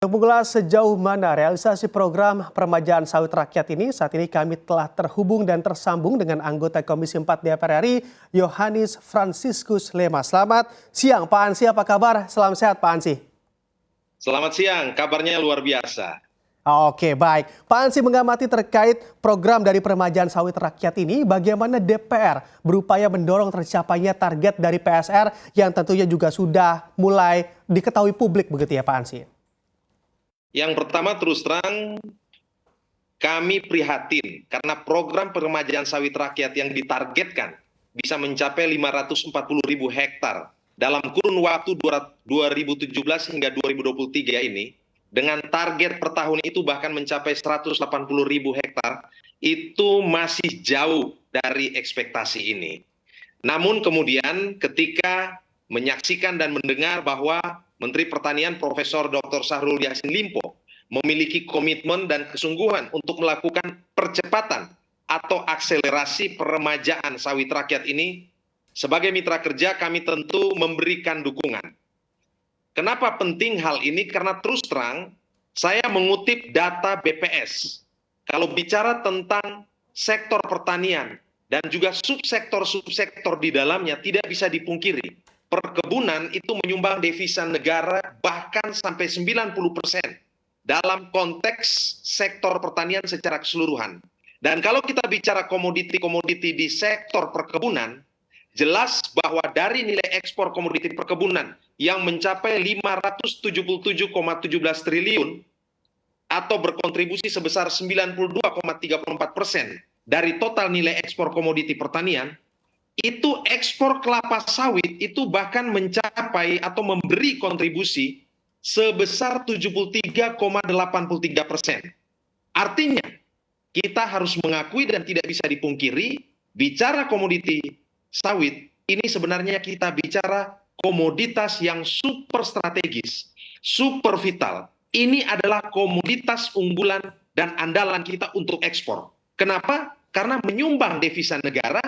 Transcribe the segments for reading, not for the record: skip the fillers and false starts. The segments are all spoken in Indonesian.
Mengulas sejauh mana realisasi program peremajaan sawit rakyat ini, saat ini kami telah terhubung dan tersambung dengan anggota Komisi 4 DPR RI, Yohanis Franciscus Lema. Selamat siang Pak Ansy, apa kabar? Salam sehat Pak Ansy. Selamat siang, kabarnya luar biasa. Oke, baik. Pak Ansy mengamati terkait program dari peremajaan sawit rakyat ini, bagaimana DPR berupaya mendorong tercapainya target dari PSR yang tentunya juga sudah mulai diketahui publik begitu ya Pak Ansy? Yang pertama terus terang kami prihatin karena program peremajaan sawit rakyat yang ditargetkan bisa mencapai 540.000 hektar dalam kurun waktu 2017 hingga 2023 ini, dengan target per tahun itu bahkan mencapai 180.000 hektar, itu masih jauh dari ekspektasi ini. Namun kemudian ketika menyaksikan dan mendengar bahwa Menteri Pertanian Profesor Dr. Syahrul Yassin Limpo memiliki komitmen dan kesungguhan untuk melakukan percepatan atau akselerasi peremajaan sawit rakyat ini, sebagai mitra kerja kami tentu memberikan dukungan. Kenapa penting hal ini? Karena terus terang saya mengutip data BPS. Kalau bicara tentang sektor pertanian dan juga subsektor di dalamnya, tidak bisa dipungkiri. Perkebunan itu menyumbang devisa negara bahkan sampai 90% dalam konteks sektor pertanian secara keseluruhan. Dan kalau kita bicara komoditi-komoditi di sektor perkebunan, jelas bahwa dari nilai ekspor komoditi perkebunan yang mencapai 577,17 triliun atau berkontribusi sebesar 92,34% dari total nilai ekspor komoditi pertanian, itu ekspor kelapa sawit itu bahkan mencapai atau memberi kontribusi sebesar 73,83%. Artinya, kita harus mengakui dan tidak bisa dipungkiri, bicara komoditi sawit, ini sebenarnya kita bicara komoditas yang super strategis, super vital. Ini adalah komoditas unggulan dan andalan kita untuk ekspor. Kenapa? Karena menyumbang devisa negara,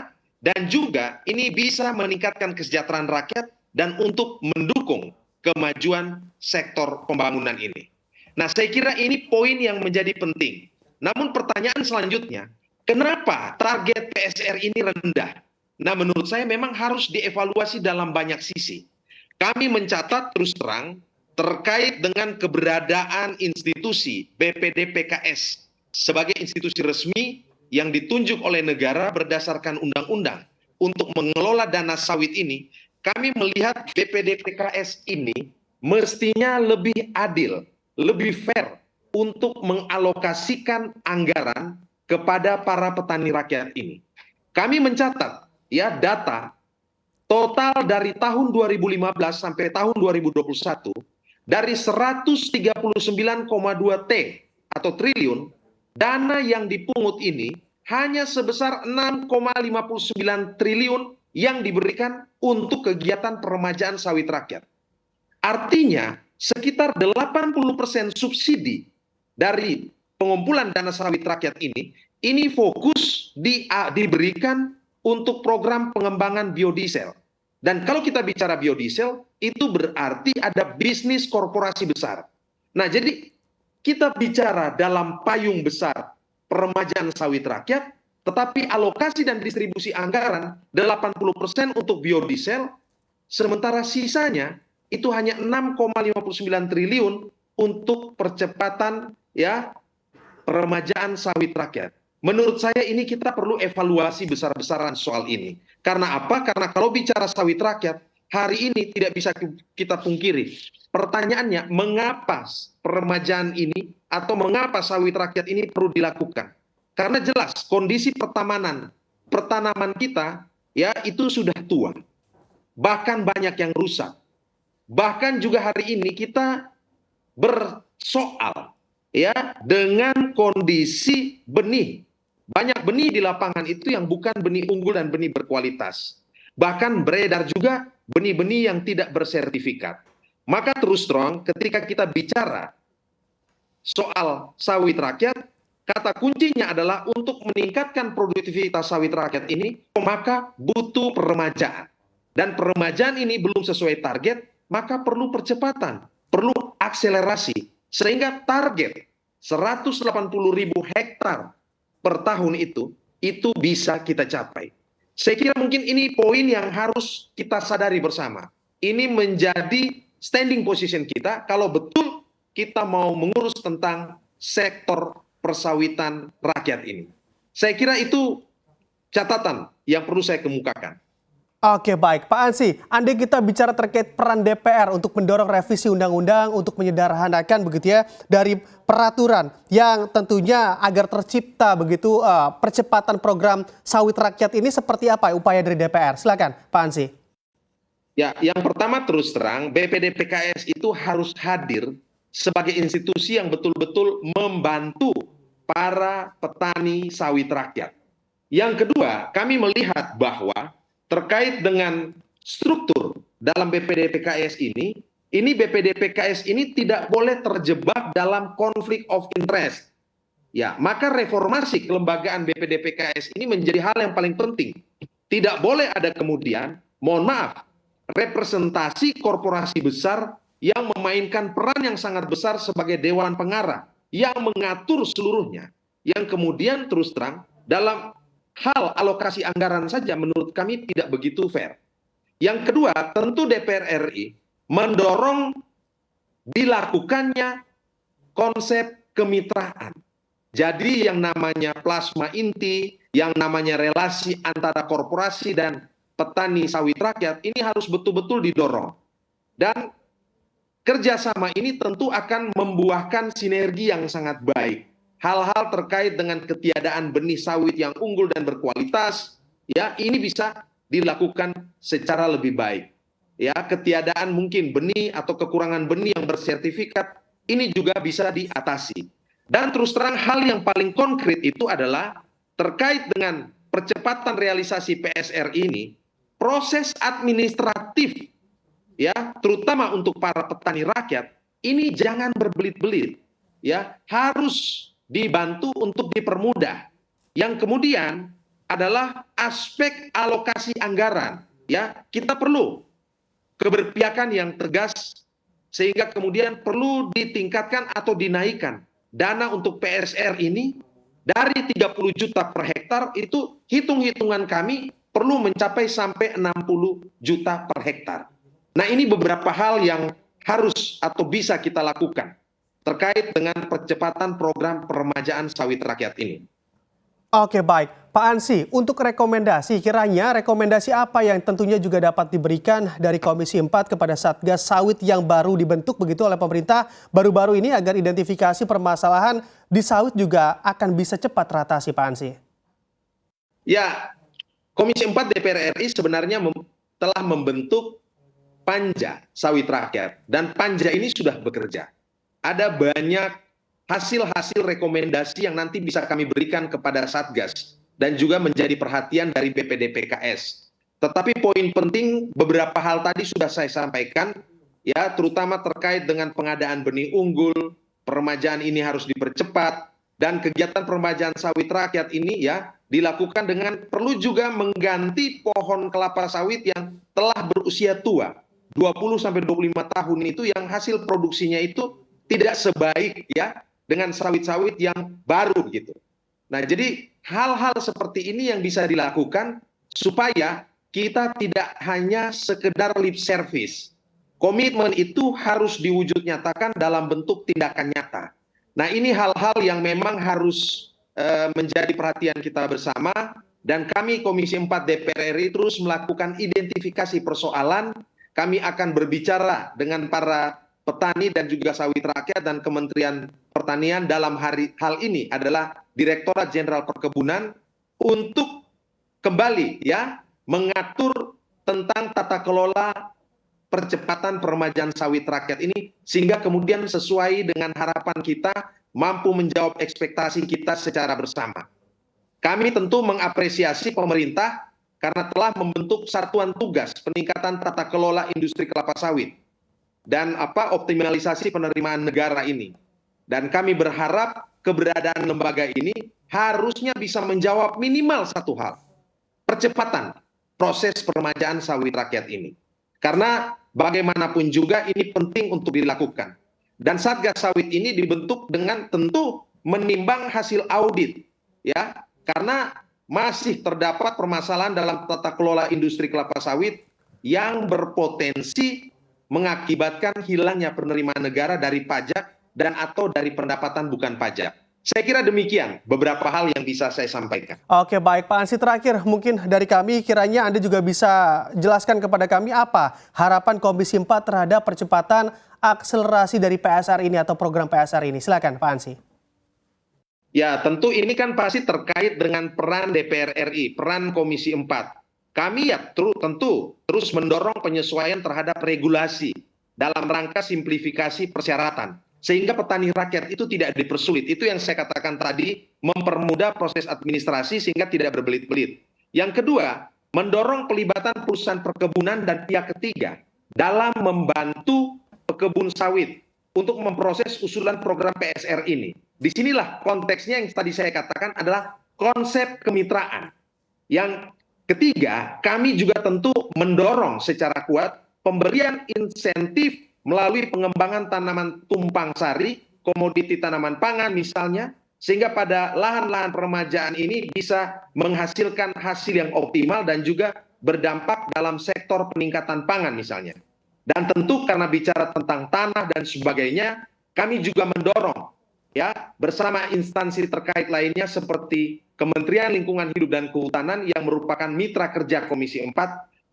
dan juga ini bisa meningkatkan kesejahteraan rakyat dan untuk mendukung kemajuan sektor pembangunan ini. Nah, saya kira ini poin yang menjadi penting. Namun pertanyaan selanjutnya, kenapa target PSR ini rendah? Nah, menurut saya memang harus dievaluasi dalam banyak sisi. Kami mencatat terus terang terkait dengan keberadaan institusi BPD PKS sebagai institusi resmi yang ditunjuk oleh negara berdasarkan undang-undang untuk mengelola dana sawit ini, kami melihat BPD PKS ini mestinya lebih adil, lebih fair untuk mengalokasikan anggaran kepada para petani rakyat ini. Kami mencatat ya data total dari tahun 2015 sampai tahun 2021 dari 139,2 T atau triliun, dana yang dipungut ini hanya sebesar 6,59 triliun yang diberikan untuk kegiatan peremajaan sawit rakyat. Artinya sekitar 80% subsidi dari pengumpulan dana sawit rakyat ini fokus diberikan untuk program pengembangan biodiesel. Dan kalau kita bicara biodiesel, itu berarti ada bisnis korporasi besar. Nah, jadi kita bicara dalam payung besar peremajaan sawit rakyat, tetapi alokasi dan distribusi anggaran 80% untuk biodiesel, sementara sisanya itu hanya 6,59 triliun untuk percepatan ya peremajaan sawit rakyat. Menurut saya ini kita perlu evaluasi besar-besaran soal ini. Karena apa? Karena kalau bicara sawit rakyat, hari ini tidak bisa kita pungkiri. Pertanyaannya, mengapa peremajaan ini atau mengapa sawit rakyat ini perlu dilakukan? Karena jelas kondisi pertanaman kita ya itu sudah tua. Bahkan banyak yang rusak. Bahkan juga hari ini kita bersoal ya dengan kondisi benih. Banyak benih di lapangan itu yang bukan benih unggul dan benih berkualitas. Bahkan beredar juga benih-benih yang tidak bersertifikat. Maka terus terang ketika kita bicara soal sawit rakyat, kata kuncinya adalah untuk meningkatkan produktivitas sawit rakyat ini, maka butuh peremajaan. Dan peremajaan ini belum sesuai target, maka perlu percepatan, perlu akselerasi. sehingga target 180.000 hektar per tahun itu bisa kita capai. Saya kira mungkin ini poin yang harus kita sadari bersama. Ini menjadi standing position kita kalau betul kita mau mengurus tentang sektor persawitan rakyat ini. Saya kira itu catatan yang perlu saya kemukakan. Oke, baik. Pak Ansy, andai kita bicara terkait peran DPR untuk mendorong revisi undang-undang untuk menyederhanakan begitu ya dari peraturan yang tentunya agar tercipta begitu percepatan program sawit rakyat ini seperti apa upaya dari DPR? Silakan, Pak Ansy. Ya, yang pertama terus terang BPD PKS itu harus hadir sebagai institusi yang betul-betul membantu para petani sawit rakyat. Yang kedua, kami melihat bahwa terkait dengan struktur dalam BPD PKS ini BPD PKS ini tidak boleh terjebak dalam konflik of interest. Ya, maka reformasi kelembagaan BPD PKS ini menjadi hal yang paling penting. Tidak boleh ada kemudian, mohon maaf, representasi korporasi besar yang memainkan peran yang sangat besar sebagai dewan pengarah yang mengatur seluruhnya, yang kemudian terus terang dalam hal alokasi anggaran saja menurut kami tidak begitu fair. Yang kedua, tentu DPR RI mendorong dilakukannya konsep kemitraan. Jadi yang namanya plasma inti, yang namanya relasi antara korporasi dan petani sawit rakyat ini harus betul-betul didorong. Dan kerjasama ini tentu akan membuahkan sinergi yang sangat baik. Hal-hal terkait dengan ketiadaan benih sawit yang unggul dan berkualitas, ya ini bisa dilakukan secara lebih baik. Ya, ketiadaan mungkin benih atau kekurangan benih yang bersertifikat ini juga bisa diatasi. Dan terus terang hal yang paling konkret itu adalah terkait dengan percepatan realisasi PSR ini, proses administratif ya, terutama untuk para petani rakyat ini jangan berbelit-belit, ya, harus dibantu untuk dipermudah. Yang kemudian adalah aspek alokasi anggaran, ya. Kita perlu keberpihakan yang tegas sehingga kemudian perlu ditingkatkan atau dinaikkan dana untuk PSR ini dari 30 juta per hektar itu hitung-hitungan kami perlu mencapai sampai 60 juta per hektar. Nah, ini beberapa hal yang harus atau bisa kita lakukan terkait dengan percepatan program peremajaan sawit rakyat ini. Oke, baik. Pak Ansy, untuk rekomendasi, kiranya rekomendasi apa yang tentunya juga dapat diberikan dari Komisi 4 kepada Satgas Sawit yang baru dibentuk begitu oleh pemerintah baru-baru ini agar identifikasi permasalahan di sawit juga akan bisa cepat teratasi, Pak Ansy? Ya, Komisi 4 DPR RI sebenarnya telah membentuk Panja Sawit Rakyat dan Panja ini sudah bekerja. Ada banyak hasil-hasil rekomendasi yang nanti bisa kami berikan kepada Satgas dan juga menjadi perhatian dari BPD PKS. Tetapi poin penting beberapa hal tadi sudah saya sampaikan, ya, terutama terkait dengan pengadaan benih unggul, peremajaan ini harus dipercepat, dan kegiatan peremajaan sawit rakyat ini ya dilakukan dengan perlu juga mengganti pohon kelapa sawit yang telah berusia tua, 20-25 tahun itu yang hasil produksinya itu tidak sebaik ya dengan sawit-sawit yang baru gitu. Nah, jadi hal-hal seperti ini yang bisa dilakukan supaya kita tidak hanya sekedar lip service. Komitmen itu harus diwujud nyatakan dalam bentuk tindakan nyata. Nah, ini hal-hal yang memang harus menjadi perhatian kita bersama dan kami Komisi 4 DPR RI terus melakukan identifikasi persoalan. Kami akan berbicara dengan para petani dan juga sawit rakyat dan Kementerian Pertanian dalam hal ini adalah Direktorat Jenderal Perkebunan untuk kembali ya mengatur tentang tata kelola percepatan peremajaan sawit rakyat ini sehingga kemudian sesuai dengan harapan kita mampu menjawab ekspektasi kita secara bersama. Kami tentu mengapresiasi pemerintah karena telah membentuk satuan tugas peningkatan tata kelola industri kelapa sawit dan optimalisasi penerimaan negara ini. Dan kami berharap keberadaan lembaga ini harusnya bisa menjawab minimal satu hal, percepatan proses peremajaan sawit rakyat ini. Karena bagaimanapun juga ini penting untuk dilakukan. Dan Satgas Sawit ini dibentuk dengan tentu menimbang hasil audit, ya, karena masih terdapat permasalahan dalam tata kelola industri kelapa sawit yang berpotensi mengakibatkan hilangnya penerimaan negara dari pajak dan atau dari pendapatan bukan pajak. Saya kira demikian beberapa hal yang bisa saya sampaikan. Oke, baik Pak Ansy, terakhir mungkin dari kami kiranya Anda juga bisa jelaskan kepada kami apa harapan Komisi 4 terhadap percepatan akselerasi dari PSR ini atau program PSR ini. Silakan Pak Ansy. Ya, tentu ini kan pasti terkait dengan peran DPR RI, peran Komisi 4. Kami ya tentu terus mendorong penyesuaian terhadap regulasi dalam rangka simplifikasi persyaratan. Sehingga petani rakyat itu tidak dipersulit. Itu yang saya katakan tadi, mempermudah proses administrasi sehingga tidak berbelit-belit. Yang kedua, mendorong pelibatan perusahaan perkebunan dan pihak ketiga dalam membantu pekebun sawit untuk memproses usulan program PSR ini. Disinilah konteksnya yang tadi saya katakan adalah konsep kemitraan. Yang ketiga, kami juga tentu mendorong secara kuat pemberian insentif melalui pengembangan tanaman tumpang sari, komoditi tanaman pangan misalnya, sehingga pada lahan-lahan peremajaan ini bisa menghasilkan hasil yang optimal dan juga berdampak dalam sektor peningkatan pangan misalnya. Dan tentu karena bicara tentang tanah dan sebagainya, kami juga mendorong ya bersama instansi terkait lainnya seperti Kementerian Lingkungan Hidup dan Kehutanan yang merupakan mitra kerja Komisi 4,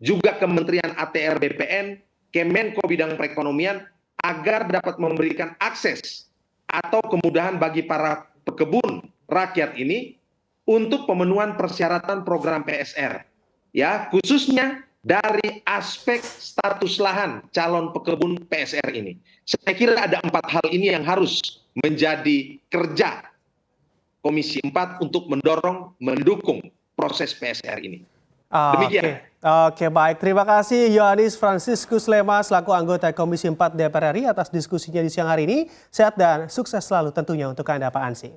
juga Kementerian ATR BPN, Kemenko Bidang Perekonomian agar dapat memberikan akses atau kemudahan bagi para pekebun rakyat ini untuk pemenuhan persyaratan program PSR. Ya, khususnya dari aspek status lahan calon pekebun PSR ini. Saya kira ada 4 hal ini yang harus menjadi kerja Komisi 4 untuk mendukung proses PSR ini. Demikian. Oke, baik. Terima kasih Yohanis Franciscus Lemas selaku anggota Komisi 4 DPR RI atas diskusinya di siang hari ini. Sehat dan sukses selalu tentunya untuk Anda Pak Ansy.